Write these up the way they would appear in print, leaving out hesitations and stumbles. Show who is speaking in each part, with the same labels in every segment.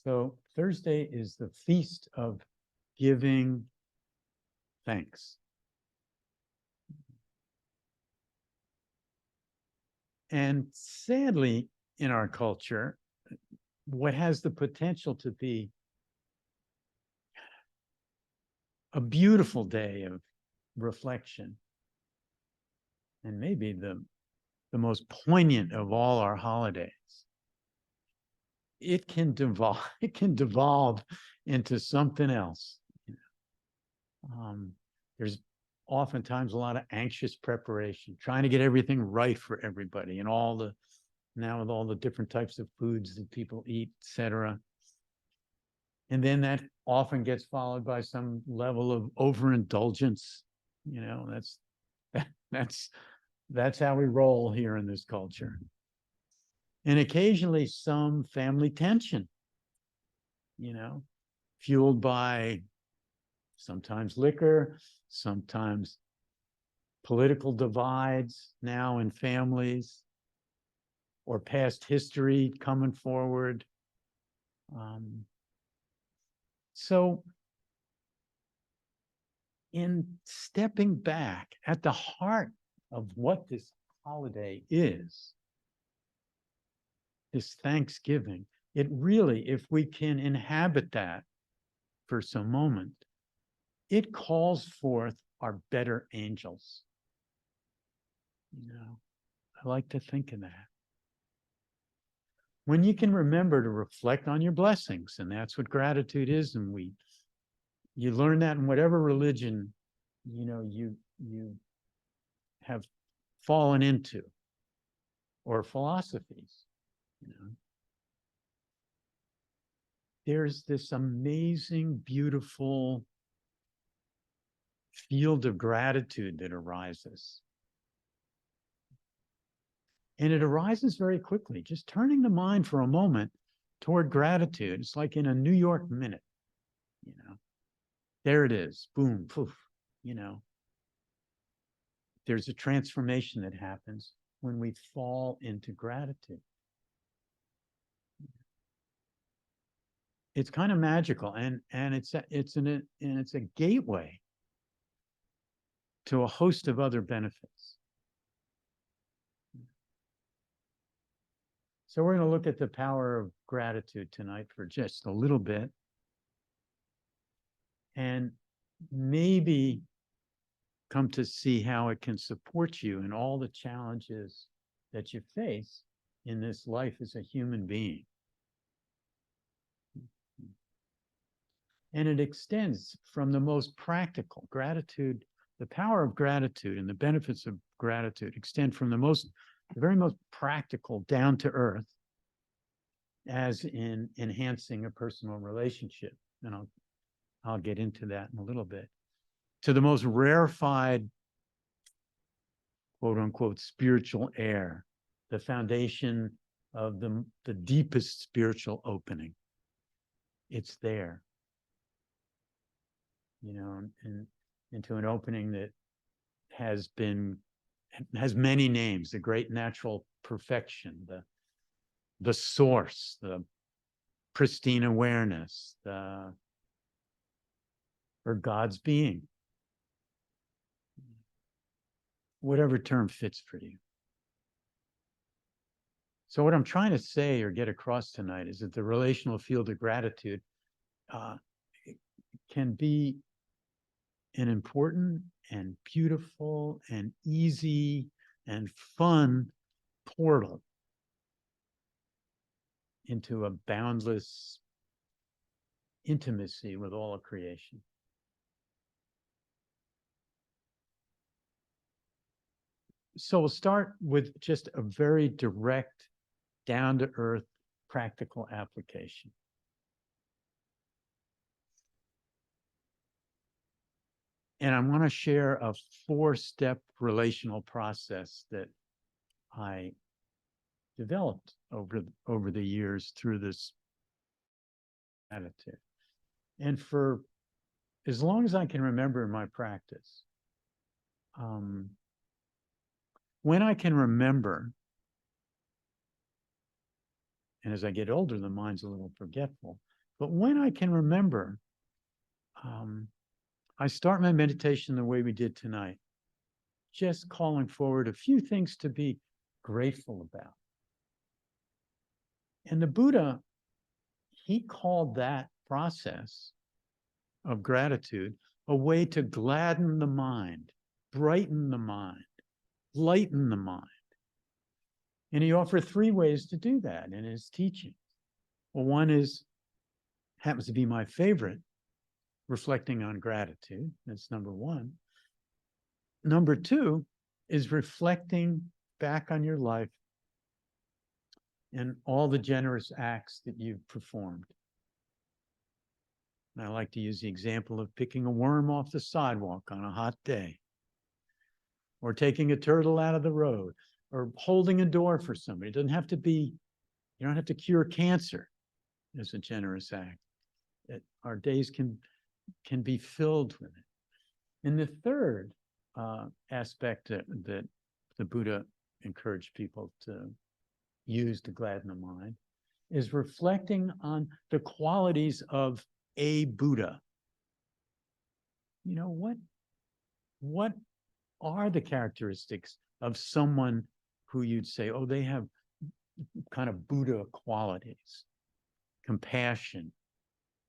Speaker 1: So Thursday is the feast of giving thanks. And sadly, in our culture, what has the potential to be a beautiful day of reflection, and maybe the most poignant of all our holidays, it can devolve into something else. There's oftentimes a lot of anxious preparation, trying to get everything right for everybody, and now with all the different types of foods that people eat, etc. And then that often gets followed by some level of overindulgence. That's how we roll here in this culture. And occasionally some family tension, fueled by sometimes liquor, sometimes political divides now in families, or past history coming forward. So in stepping back at the heart of what this holiday is, this Thanksgiving, it really, if we can inhabit that for some moment, it calls forth our better angels. I like to think of that. When you can remember to reflect on your blessings, and that's what gratitude is, and you learn that in whatever religion you have fallen into, or philosophies. There's this amazing, beautiful field of gratitude that arises. And it arises very quickly. Just turning the mind for a moment toward gratitude. It's like in a New York minute, there it is, boom, poof, There's a transformation that happens when we fall into gratitude. It's kind of magical, and it's a gateway to a host of other benefits. So we're going to look at the power of gratitude tonight for just a little bit, and maybe come to see how it can support you in all the challenges that you face in this life as a human being. And it extends from the most practical gratitude. The power of gratitude and the benefits of gratitude extend from the very most practical, down to earth, as in enhancing a personal relationship. And I'll get into that in a little bit, to the most rarefied, quote unquote, spiritual air, the foundation of the deepest spiritual opening. It's there, and into an opening that has many names: the great natural perfection, the source, the pristine awareness, or God's being, whatever term fits for you. So what I'm trying to say or get across tonight is that the relational field of gratitude can be an important and beautiful and easy and fun portal into a boundless intimacy with all of creation. So we'll start with just a very direct, down-to-earth, practical application. And I want to share a 4-step relational process that I developed over the years through this attitude. And for as long as I can remember in my practice, when I can remember, and as I get older, the mind's a little forgetful, But when I can remember, I start my meditation the way we did tonight, just calling forward a few things to be grateful about. And the Buddha, he called that process of gratitude a way to gladden the mind, brighten the mind, lighten the mind. And he offered 3 ways to do that in his teaching. Well, one happens to be my favorite, reflecting on gratitude. That's number 1. Number 2 is reflecting back on your life and all the generous acts that you've performed. And I like to use the example of picking a worm off the sidewalk on a hot day, or taking a turtle out of the road, or holding a door for somebody. It doesn't have to be, you don't have to cure cancer as a generous act. Our days can be filled with it. And the third aspect that the Buddha encouraged people to use to gladden the mind is reflecting on the qualities of a Buddha. You know, what are the characteristics of someone who you'd say, oh, they have kind of Buddha qualities: compassion,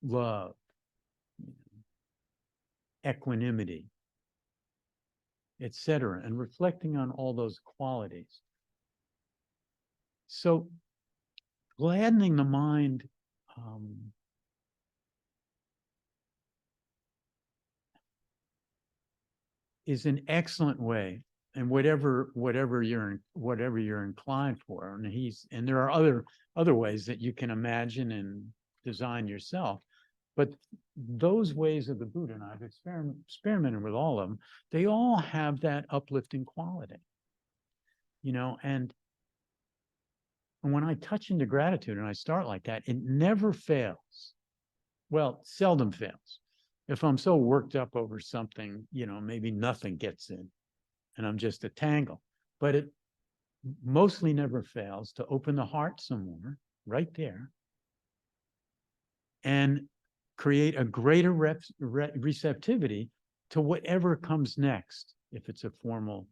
Speaker 1: love, equanimity, etc., and reflecting on all those qualities. So gladdening the mind is an excellent way, and whatever you're inclined for, and there are other ways that you can imagine and design yourself. But those ways of the Buddha, and I've experimented with all of them, they all have that uplifting quality, you know. And when I touch into gratitude and I start like that, it never fails. Well, seldom fails. If I'm so worked up over something, you know, maybe nothing gets in and I'm just a tangle. But it mostly never fails to open the heart some more, right there, and create a greater receptivity to whatever comes next, if it's a formal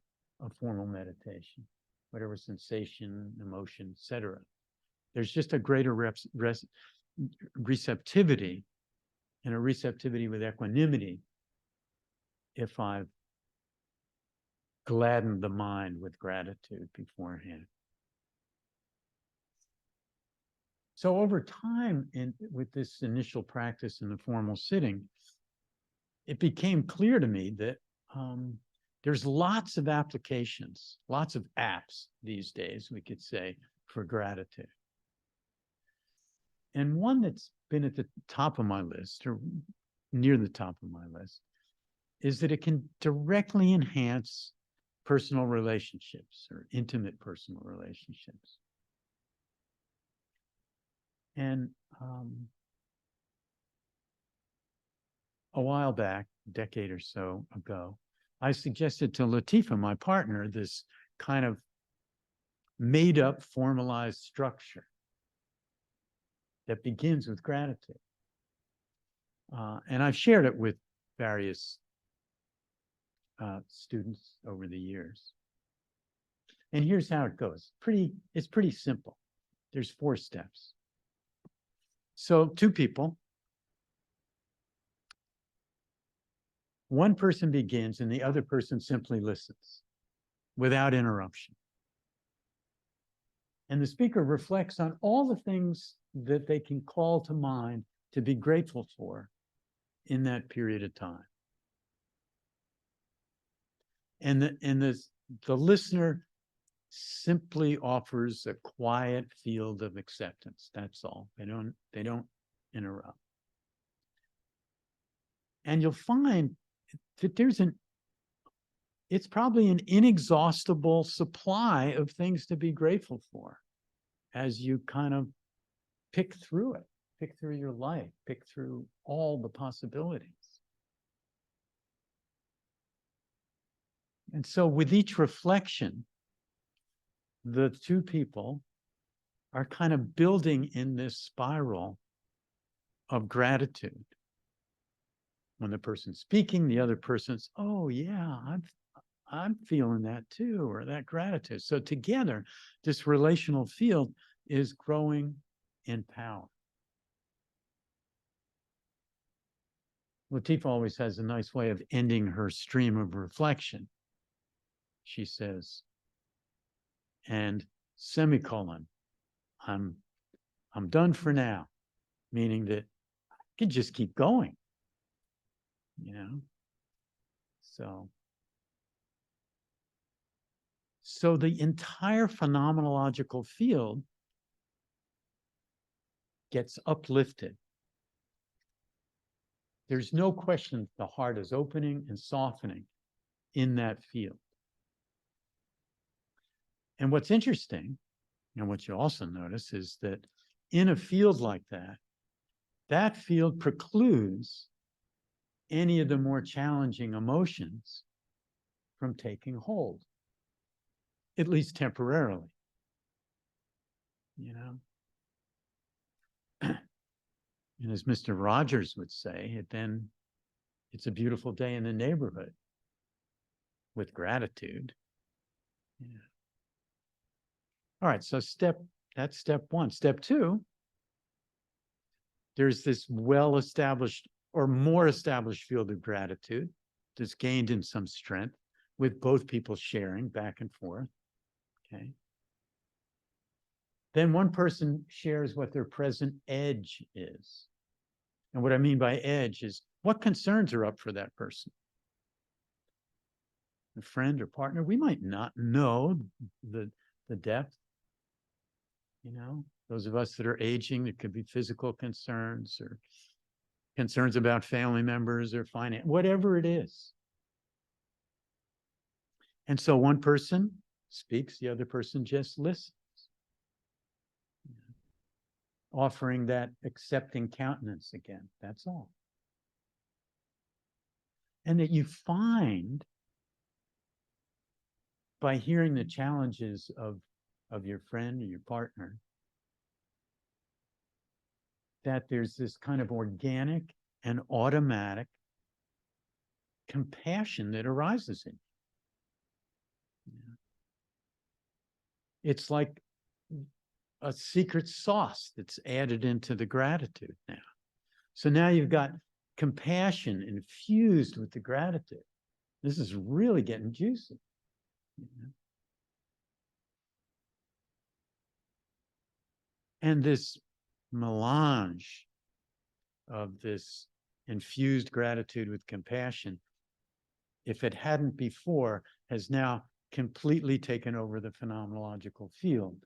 Speaker 1: meditation, whatever sensation, emotion, etc. There's just a greater receptivity, and a receptivity with equanimity if I've gladdened the mind with gratitude beforehand. So over time, with this initial practice in the formal sitting, it became clear to me that there's lots of applications, lots of apps these days, we could say, for gratitude. And one that's been at the top of my list, or near the top of my list, is that it can directly enhance personal relationships, or intimate personal relationships. And a while back, a decade or so ago, I suggested to Latifa, my partner, this kind of made-up formalized structure that begins with gratitude. And I've shared it with various students over the years. And here's how it goes. It's pretty simple. There's 4 steps. So 2 people. One person begins and the other person simply listens without interruption. And the speaker reflects on all the things that they can call to mind to be grateful for in that period of time. And the listener simply offers a quiet field of acceptance. That's all. They don't interrupt. And you'll find that it's probably an inexhaustible supply of things to be grateful for as you kind of pick through your life, pick through all the possibilities. And so with each reflection, the 2 people are kind of building in this spiral of gratitude. When the person's speaking, the other person's, oh yeah, I'm feeling that too, or that gratitude. So together, this relational field is growing in power. Latifah always has a nice way of ending her stream of reflection. She says, and semicolon, I'm done for now, meaning that I can just keep going, you know? So the entire phenomenological field gets uplifted. There's no question the heart is opening and softening in that field. And what's interesting, and what you also notice, is that in a field like that, that field precludes any of the more challenging emotions from taking hold, at least temporarily. You know? And as Mr. Rogers would say, then it's a beautiful day in the neighborhood with gratitude. Yeah. All right, so that's step one. Step two, there's this well-established or more established field of gratitude that's gained in some strength with both people sharing back and forth. Okay. Then one person shares what their present edge is. And what I mean by edge is what concerns are up for that person. A friend or partner, we might not know the depth. You know, those of us that are aging, there could be physical concerns or concerns about family members or finance, whatever it is. And so one person speaks, the other person just listens, offering that accepting countenance again. That's all. And that you find by hearing the challenges of your friend or your partner, that there's this kind of organic and automatic compassion that arises in you. It's like a secret sauce that's added into the gratitude now. So now you've got compassion infused with the gratitude. This is really getting juicy. You know? And this melange of this infused gratitude with compassion, if it hadn't before, has now completely taken over the phenomenological field.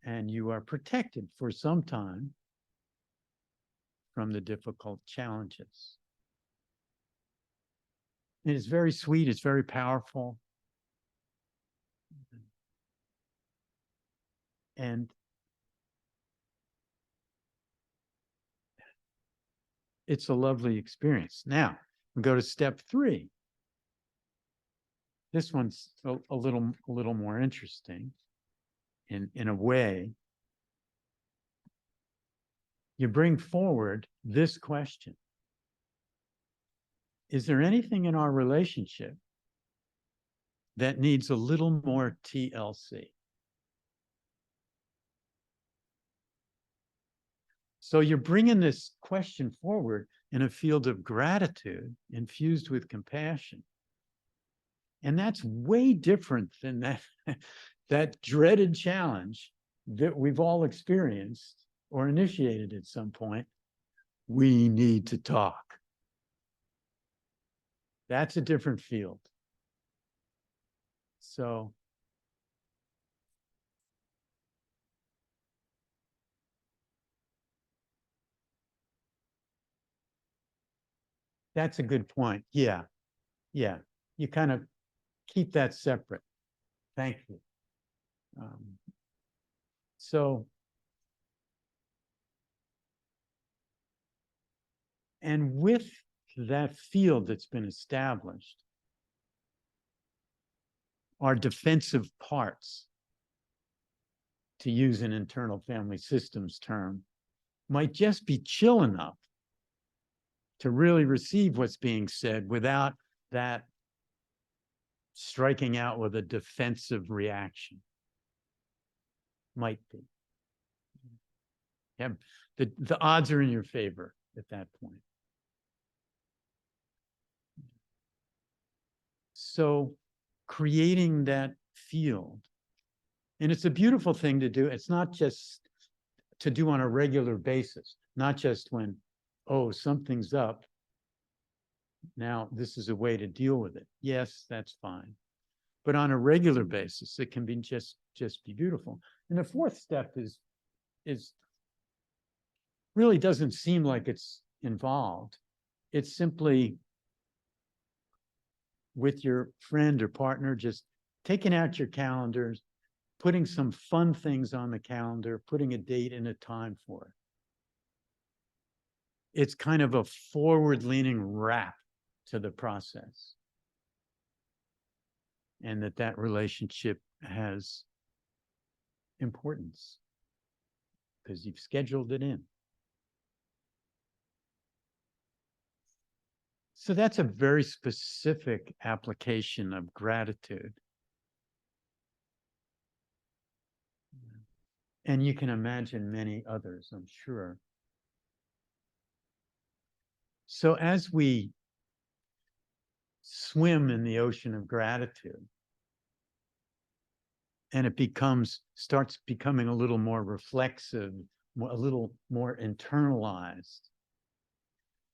Speaker 1: And you are protected for some time from the difficult challenges. It is very sweet, it's very powerful. And it's a lovely experience. Now, we go to step three. This one's a little more interesting in a way. You bring forward this question. Is there anything in our relationship that needs a little more TLC? So you're bringing this question forward in a field of gratitude infused with compassion. And that's way different than that dreaded challenge that we've all experienced or initiated at some point. We need to talk. That's a different field. So that's a good point. Yeah. Yeah. You kind of keep that separate. Thank you. So, and with that field that's been established, are defensive parts, to use an internal family systems term, might just be chill enough to really receive what's being said without that striking out with a defensive reaction. Might be. Yeah, the odds are in your favor at that point. So creating that field, and it's a beautiful thing to do. It's not just to do on a regular basis, not just when, oh, something's up. Now, this is a way to deal with it. Yes, that's fine. But on a regular basis, it can be just be beautiful. And the fourth step is really doesn't seem like it's involved. It's simply with your friend or partner, just taking out your calendars, putting some fun things on the calendar, putting a date and a time for it. It's kind of a forward-leaning wrap to the process. And that relationship has importance because you've scheduled it in. So that's a very specific application of gratitude. And you can imagine many others, I'm sure. So as we swim in the ocean of gratitude, and it starts becoming a little more reflexive, a little more internalized.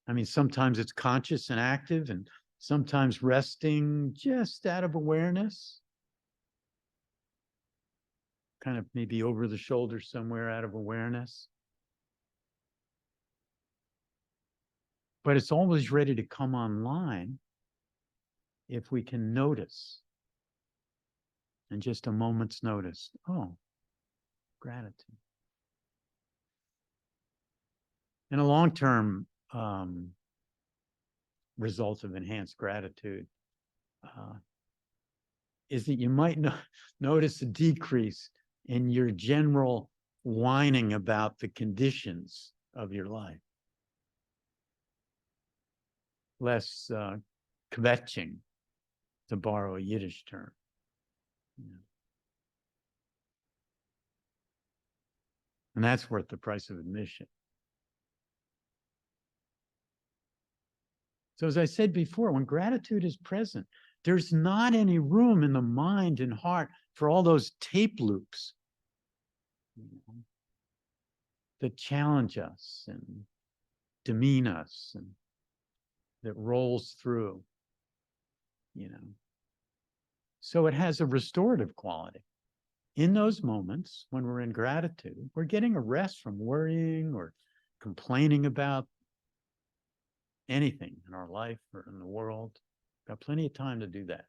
Speaker 1: I mean, sometimes it's conscious and active, and sometimes resting just out of awareness. Kind of maybe over the shoulder somewhere out of awareness. But it's always ready to come online if we can notice. And just a moment's notice. Oh, gratitude. And a long-term result of enhanced gratitude is that you might notice a decrease in your general whining about the conditions of your life. Less kvetching, to borrow a Yiddish term. Yeah. And that's worth the price of admission. So as I said before, when gratitude is present, there's not any room in the mind and heart for all those tape loops, that challenge us and demean us and that rolls through, So it has a restorative quality. In those moments when we're in gratitude, we're getting a rest from worrying or complaining about anything in our life or in the world. Got plenty of time to do that.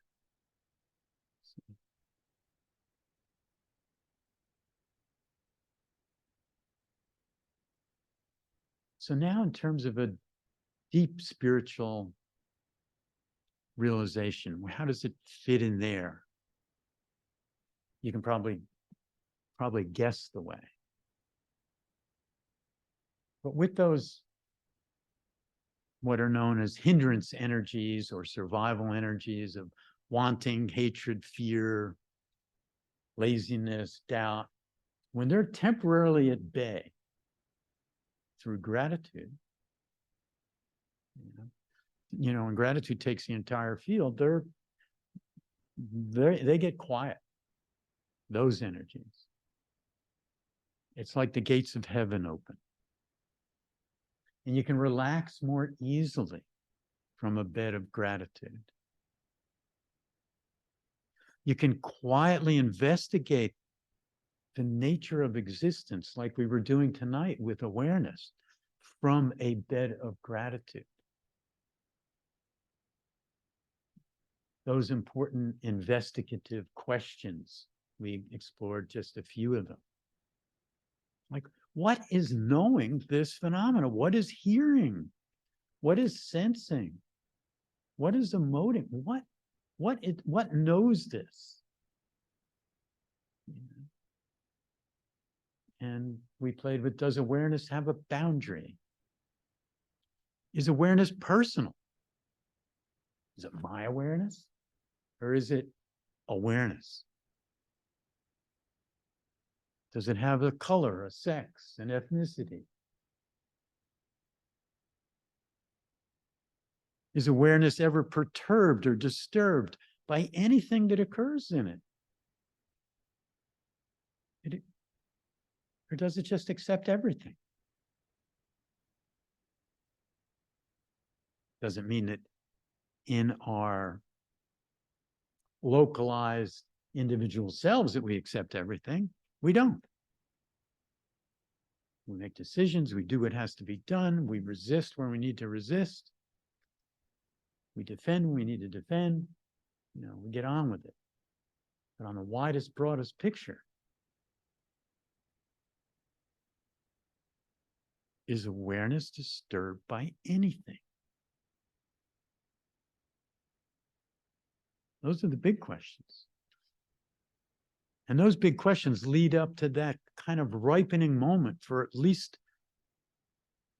Speaker 1: So now in terms of a deep spiritual realization, how does it fit in there? You can probably guess the way. But with those what are known as hindrance energies or survival energies of wanting, hatred, fear, laziness, doubt, when they're temporarily at bay through gratitude, when gratitude takes the entire field, they get quiet, those energies. It's like the gates of heaven open. And you can relax more easily from a bed of gratitude. You can quietly investigate the nature of existence like we were doing tonight with awareness from a bed of gratitude. Those important investigative questions, we explored just a few of them. Like, what is knowing this phenomena? What is hearing? What is sensing? What is emoting? What knows this? And we played with, does awareness have a boundary? Is awareness personal? Is it my awareness? Or is it awareness? Does it have a color, a sex, an ethnicity? Is awareness ever perturbed or disturbed by anything that occurs in it? Or does it just accept everything? Doesn't mean that in our localized individual selves that we accept everything. We don't. We make decisions. We do what has to be done. We resist when we need to resist. We defend when we need to defend. We get on with it. But on the widest, broadest picture, is awareness disturbed by anything? Those are the big questions. And those big questions lead up to that kind of ripening moment for at least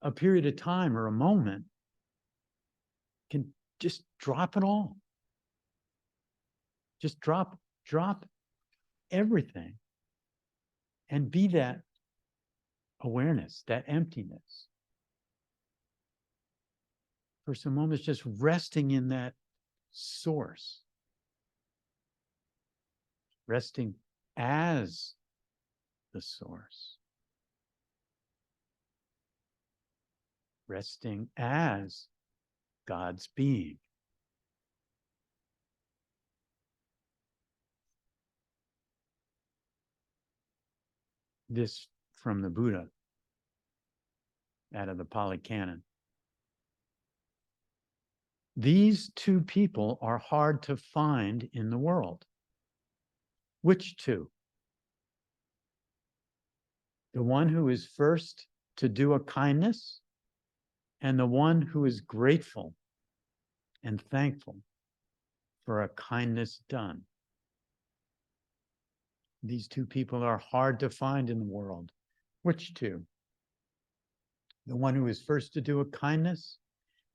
Speaker 1: a period of time or a moment. Can just drop it all. Just drop everything and be that awareness, that emptiness. For some moments, just resting in that source. Resting as the source. Resting as God's being. This from the Buddha out of the Pali Canon. These two people are hard to find in the world. Which two? The one who is first to do a kindness and the one who is grateful and thankful for a kindness done. These two people are hard to find in the world. Which two? The one who is first to do a kindness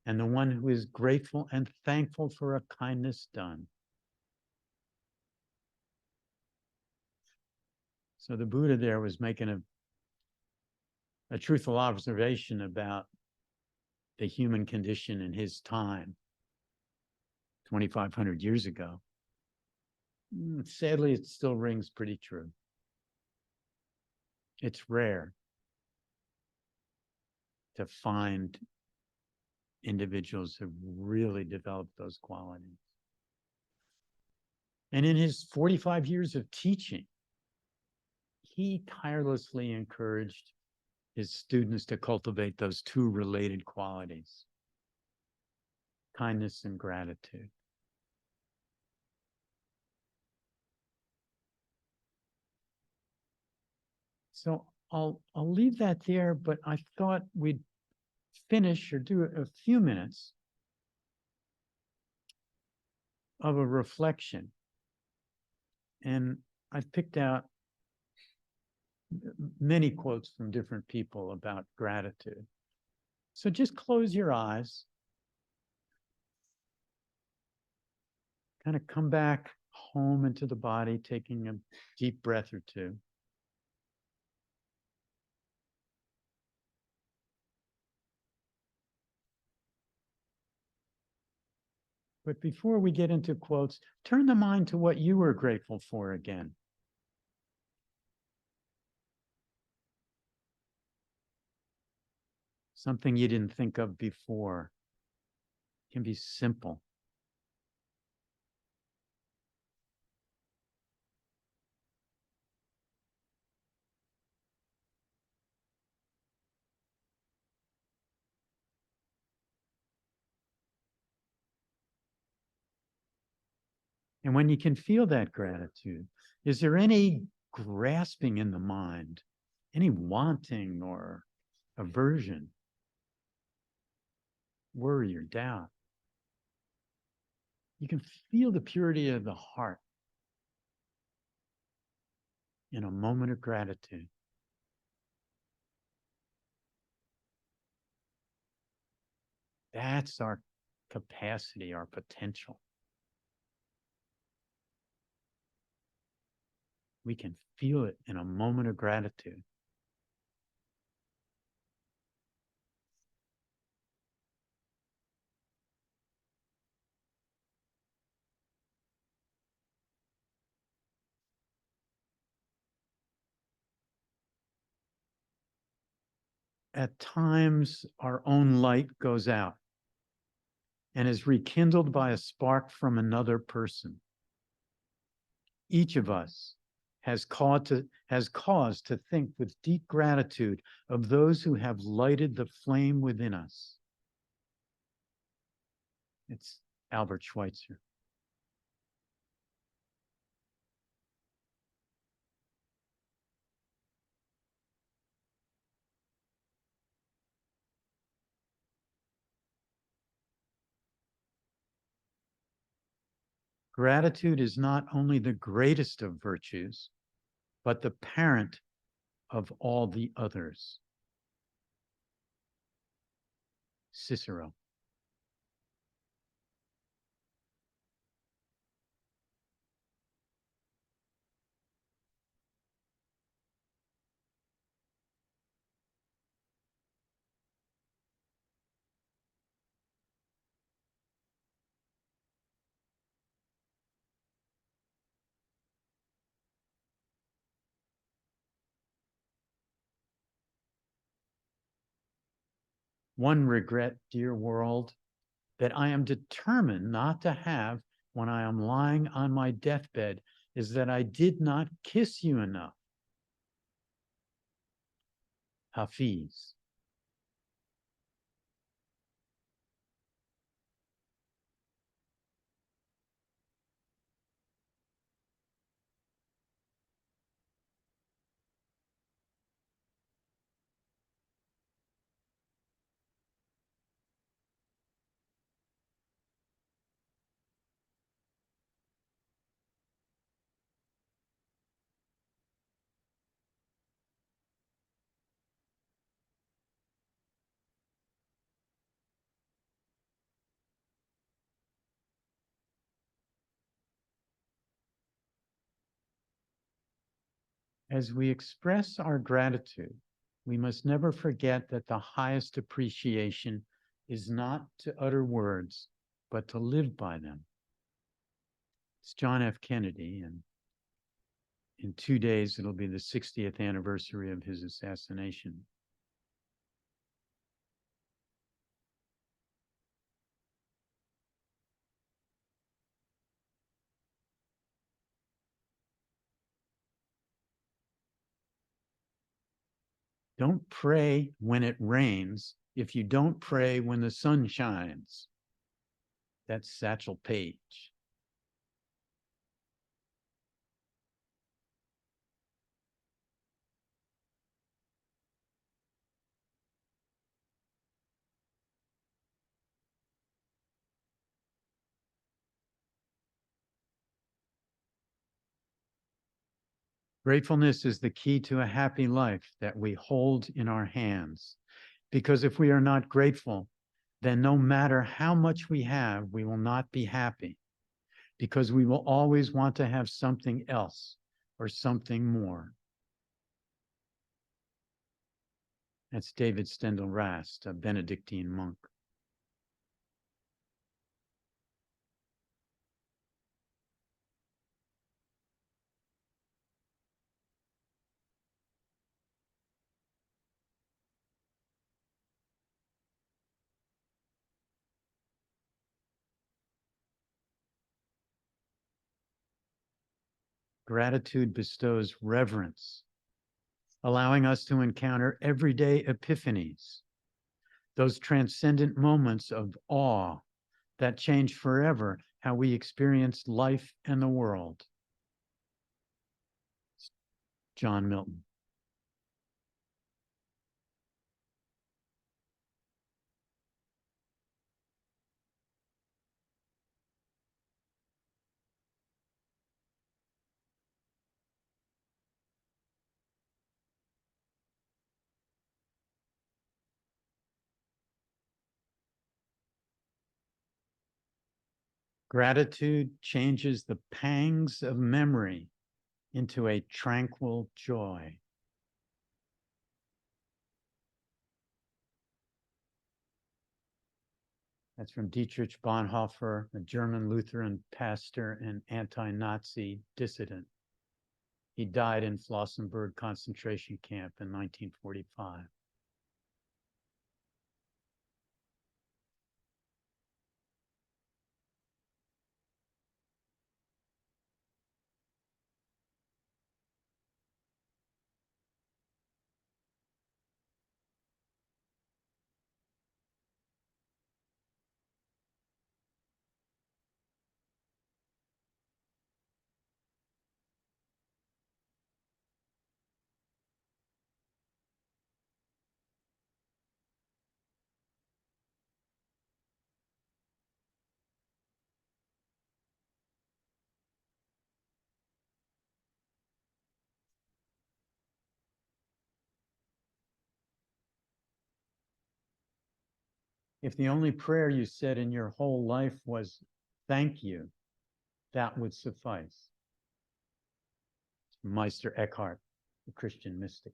Speaker 1: and the one who is grateful and thankful for a kindness done. So the Buddha there was making a truthful observation about the human condition in his time, 2,500 years ago. Sadly, it still rings pretty true. It's rare to find individuals who really developed those qualities. And in his 45 years of teaching, he tirelessly encouraged his students to cultivate those two related qualities, kindness and gratitude. So I'll leave that there, but I thought we'd finish or do a few minutes of a reflection. And I've picked out many quotes from different people about gratitude. So just close your eyes. Kind of come back home into the body, taking a deep breath or two. But before we get into quotes, turn the mind to what you were grateful for again. Something you didn't think of before. It can be simple. And when you can feel that gratitude, is there any grasping in the mind, any wanting or aversion, worry or doubt? You can feel the purity of the heart in a moment of gratitude. That's our capacity, our potential. We can feel it in a moment of gratitude. At times, our own light goes out and is rekindled by a spark from another person. Each of us has cause to think with deep gratitude of those who have lighted the flame within us. It's Albert Schweitzer. Gratitude is not only the greatest of virtues, but the parent of all the others. Cicero. One regret, dear world, that I am determined not to have when I am lying on my deathbed is that I did not kiss you enough. Hafiz. As we express our gratitude, we must never forget that the highest appreciation is not to utter words, but to live by them. It's John F. Kennedy, and in 2 days, it'll be the 60th anniversary of his assassination. Don't pray when it rains if you don't pray when the sun shines. That's Satchel Paige. Gratefulness is the key to a happy life that we hold in our hands. Because if we are not grateful, then no matter how much we have, we will not be happy. Because we will always want to have something else or something more. That's David Stendhal Rast, a Benedictine monk. Gratitude bestows reverence, allowing us to encounter everyday epiphanies, those transcendent moments of awe that change forever how we experience life and the world. John Milton. Gratitude changes the pangs of memory into a tranquil joy. That's from Dietrich Bonhoeffer, a German Lutheran pastor and anti-Nazi dissident. He died in Flossenburg concentration camp in 1945. If the only prayer you said in your whole life was thank you, that would suffice. Meister Eckhart, the Christian mystic.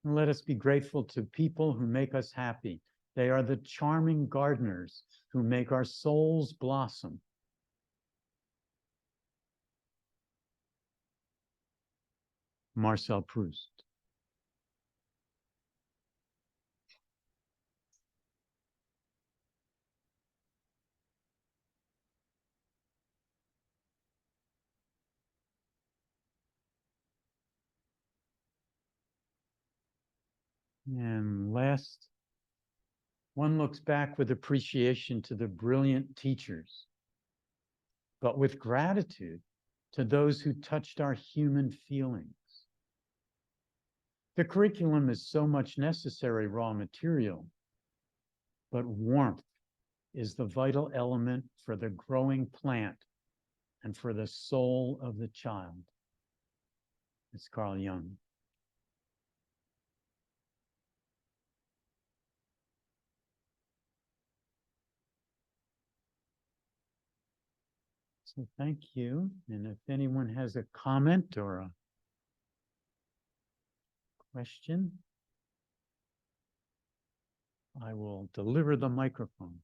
Speaker 1: And let us be grateful to people who make us happy. They are the charming gardeners who make our souls blossom. Marcel Proust. And last, one looks back with appreciation to the brilliant teachers, but with gratitude to those who touched our human feelings. The curriculum is so much necessary raw material, but warmth is the vital element for the growing plant and for the soul of the child. It's Carl Jung. So thank you. And if anyone has a comment or a question, I will deliver the microphone.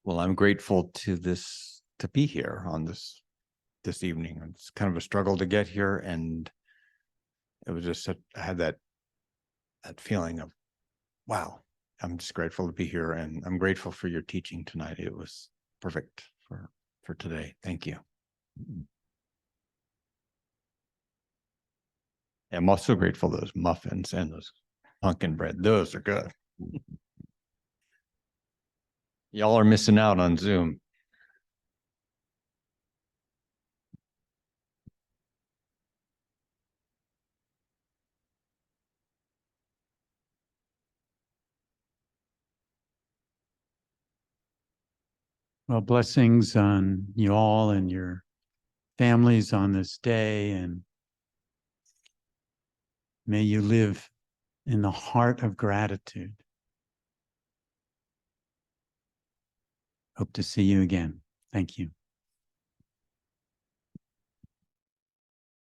Speaker 2: Well, I'm grateful to be here on this evening. It's kind of a struggle to get here, and it was just I had that feeling of, wow, I'm just grateful to be here, and I'm grateful for your teaching tonight. It was perfect for today. Thank you. I'm also grateful for those muffins and those pumpkin bread. Those are good. Y'all are missing out on Zoom.
Speaker 1: Well, blessings on you all and your families on this day, and may you live in the heart of gratitude. Hope to see you again. Thank you.